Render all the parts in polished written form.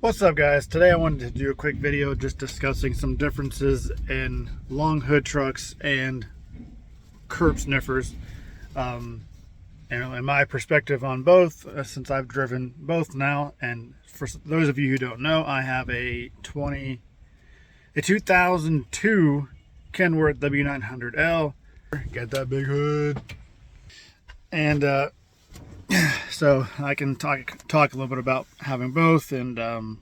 What's up, guys? Today I wanted to do a quick video just discussing some differences in long hood trucks and curb sniffers, and my perspective on both, since I've driven both now. And for those of you who don't know, I have a 2002 Kenworth W900L. Got that big hood, and so I can talk a little bit about having both, and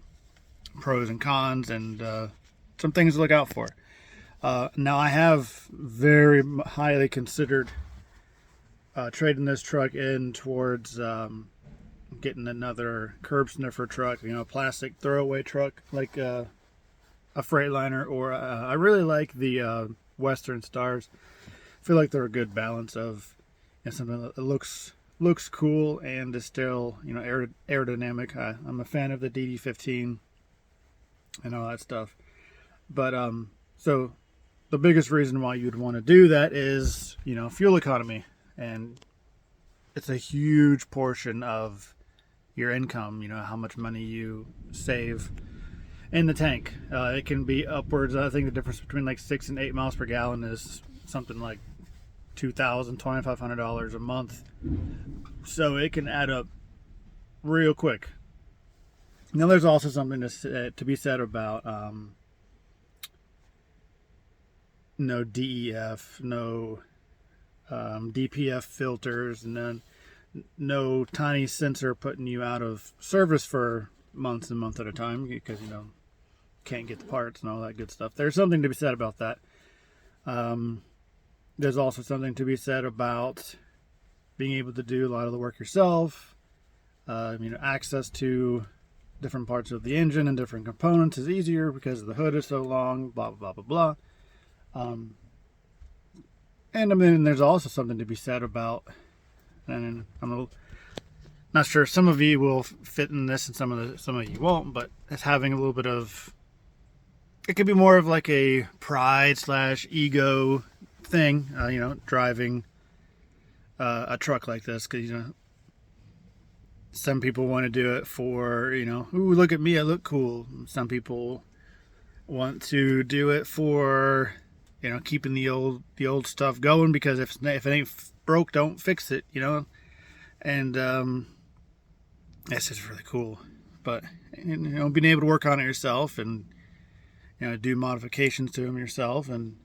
pros and cons, and some things to look out for. Now, I have very highly considered trading this truck in towards getting another curb sniffer truck, plastic throwaway truck like a Freightliner, or I really like the Western Stars. I feel like they're a good balance of something that looks cool and is still aerodynamic. I'm a fan of the DD15 and all that stuff, but so the biggest reason why you'd want to do that is fuel economy, and it's a huge portion of your income, how much money you save in the tank. It can be upwards, I think the difference between like 6 and 8 miles per gallon is something like $2,500 a month. So it can add up real quick. Now, there's also something to be said about no DEF, no DPF filters, and then no tiny sensor putting you out of service for months and months at a time because can't get the parts and all that good stuff. There's something to be said about that. There's also something to be said about being able to do a lot of the work yourself. Access to different parts of the engine and different components is easier because the hood is so long, blah, blah, blah, blah, blah. And there's also something to be said about, and I'm not sure, some of you will fit in this and some of you won't, but it's having a little bit of, it could be more of like a pride / ego thing, driving a truck like this, because some people want to do it for ooh, look at me, I look cool. Some people want to do it for keeping the old stuff going, because if it ain't broke, don't fix it, and it's just really cool. But being able to work on it yourself and do modifications to them yourself, and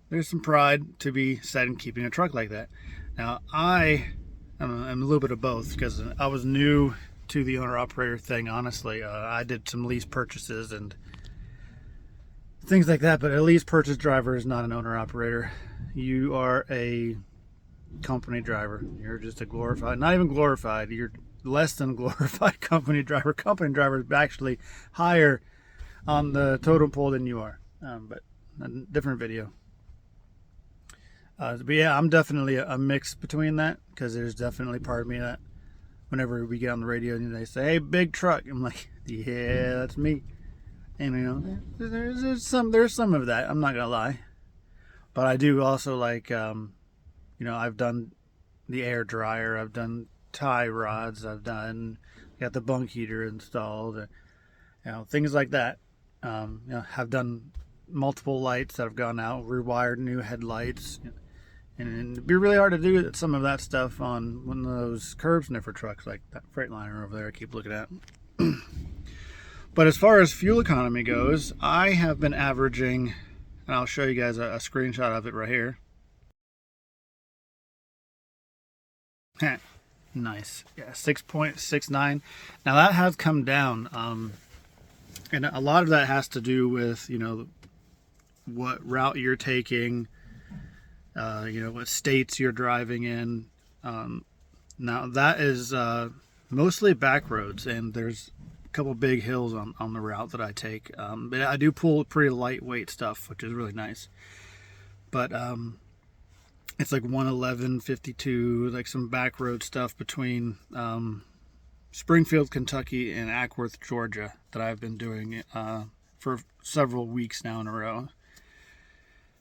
there's some pride to be said in keeping a truck like that. Now, I'm a little bit of both, because I was new to the owner-operator thing, honestly. I did some lease purchases and things like that, but a lease purchase driver is not an owner-operator. You are a company driver. You're just a glorified, not even glorified, you're less than glorified company driver. Company driver is actually higher on the totem pole than you are, but a different video. But yeah, I'm definitely a mix between that, because there's definitely part of me that whenever we get on the radio and they say, "Hey, big truck," I'm like, yeah, that's me. And there's some of that, I'm not gonna lie. But I do also like, I've done the air dryer, I've done tie rods, I've got the bunk heater installed, things like that. Have done multiple lights that have gone out, rewired new headlights, and it'd be really hard to do some of that stuff on one of those curb sniffer trucks like that Freightliner over there I keep looking at. But as far as fuel economy goes, I have been averaging, and I'll show you guys a screenshot of it right here. Nice. Yeah, 6.69. Now that has come down, and a lot of that has to do with what route you're taking, what states you're driving in. Now that is mostly back roads, and there's a couple big hills on the route that I take, but I do pull pretty lightweight stuff, which is really nice. But it's like 111.52, like some back road stuff between Springfield, Kentucky and Ackworth, Georgia, that I've been doing for several weeks now in a row.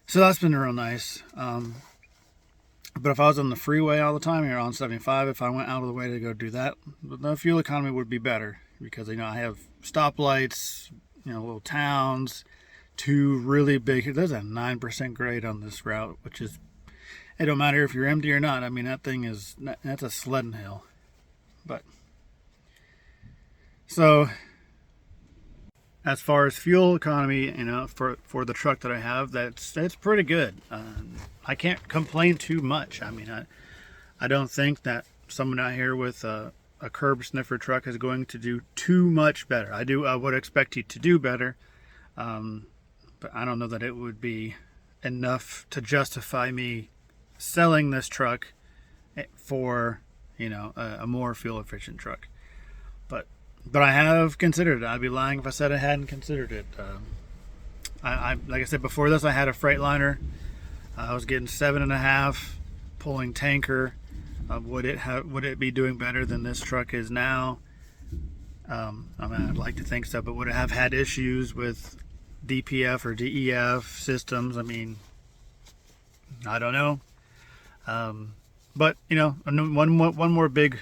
So that's been real nice. But if I was on the freeway all the time, on 75, if I went out of the way to go do that, the fuel economy would be better. because I have stoplights, little towns, two really big. There's a 9% grade on this route, which is, it don't matter if you're empty or not. I mean, that's a sledding hill. But so as far as fuel economy, for the truck that I have, that's pretty good. I can't complain too much. I mean, I don't think that someone out here with a curb sniffer truck is going to do too much better. I would expect you to do better, but I don't know that it would be enough to justify me selling this truck for a more fuel efficient truck. But I have considered it. I'd be lying if I said I hadn't considered it. I like I said before this, I had a Freightliner. I was getting 7.5 pulling tanker. Would it be doing better than this truck is now? I mean, I'd like to think so, but would it have had issues with DPF or DEF systems? I mean, I don't know. But one more big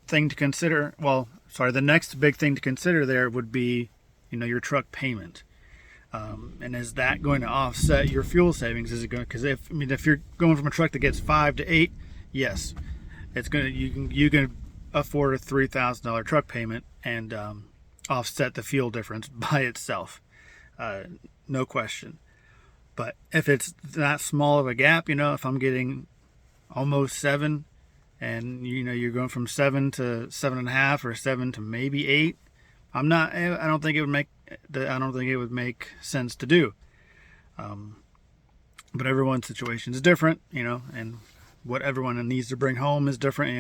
thing to consider. The next big thing to consider there would be, your truck payment. And is that going to offset your fuel savings? Is it going? Because if you're going from a truck that gets 5 to 8, yes, it's gonna. You can afford a $3,000 truck payment and offset the fuel difference by itself, no question. But if it's that small of a gap, if I'm getting almost 7, and you're going from 7 to 7.5 or 7 to maybe 8, I don't think it would make sense to do. But everyone's situation is different, and what everyone needs to bring home is different.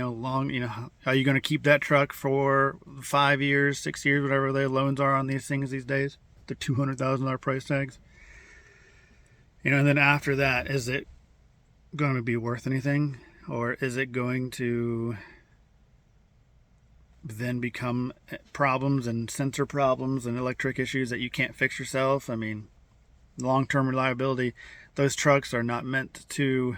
Are you going to keep that truck for 5 years, 6 years, whatever the loans are on these things these days, the $200,000 price tags? And then after that, is it going to be worth anything? Or is it going to then become problems and sensor problems and electric issues that you can't fix yourself? I mean, long-term reliability, those trucks are not meant to...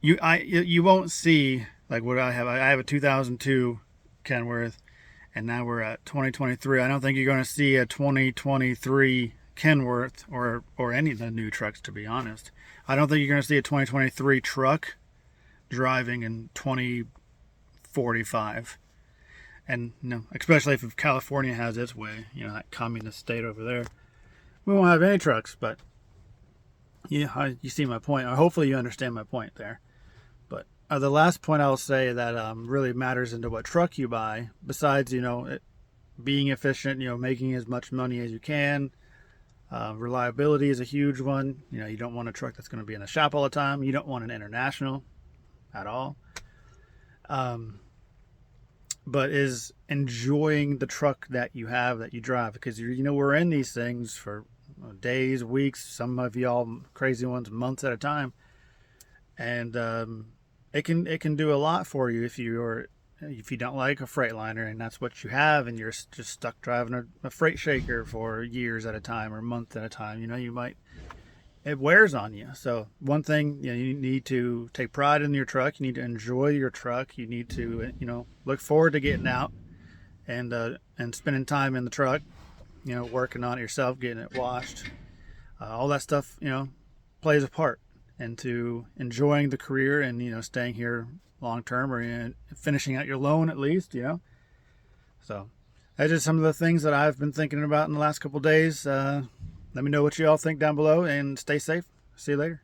You won't see, like what I have. I have a 2002 Kenworth, and now we're at 2023. I don't think you're going to see a 2023 Kenworth or any of the new trucks, to be honest. I don't think you're going to see a 2023 truck driving in 2045. And especially if California has its way, that communist state over there, we won't have any trucks. But yeah, you see my point, or hopefully you understand my point there. But the last point I'll say that really matters into what truck you buy, besides it being efficient, making as much money as you can. Reliability is a huge one. You don't want a truck that's going to be in the shop all the time. You don't want an international at all. But is enjoying the truck that you have, that you drive, because we're in these things for days, weeks, some of y'all crazy ones months at a time, and it can do a lot for you if you don't like a Freightliner and that's what you have, and you're just stuck driving a freight shaker for years at a time or months at a time. It wears on you. So one thing, you need to take pride in your truck. You need to enjoy your truck. You need to, look forward to getting out and spending time in the truck, working on it yourself, getting it washed. All that stuff, plays a part into enjoying the career and, staying here long term, or finishing out your loan at least, So that's just some of the things that I've been thinking about in the last couple of days. Let me know what you all think down below, and stay safe. See you later.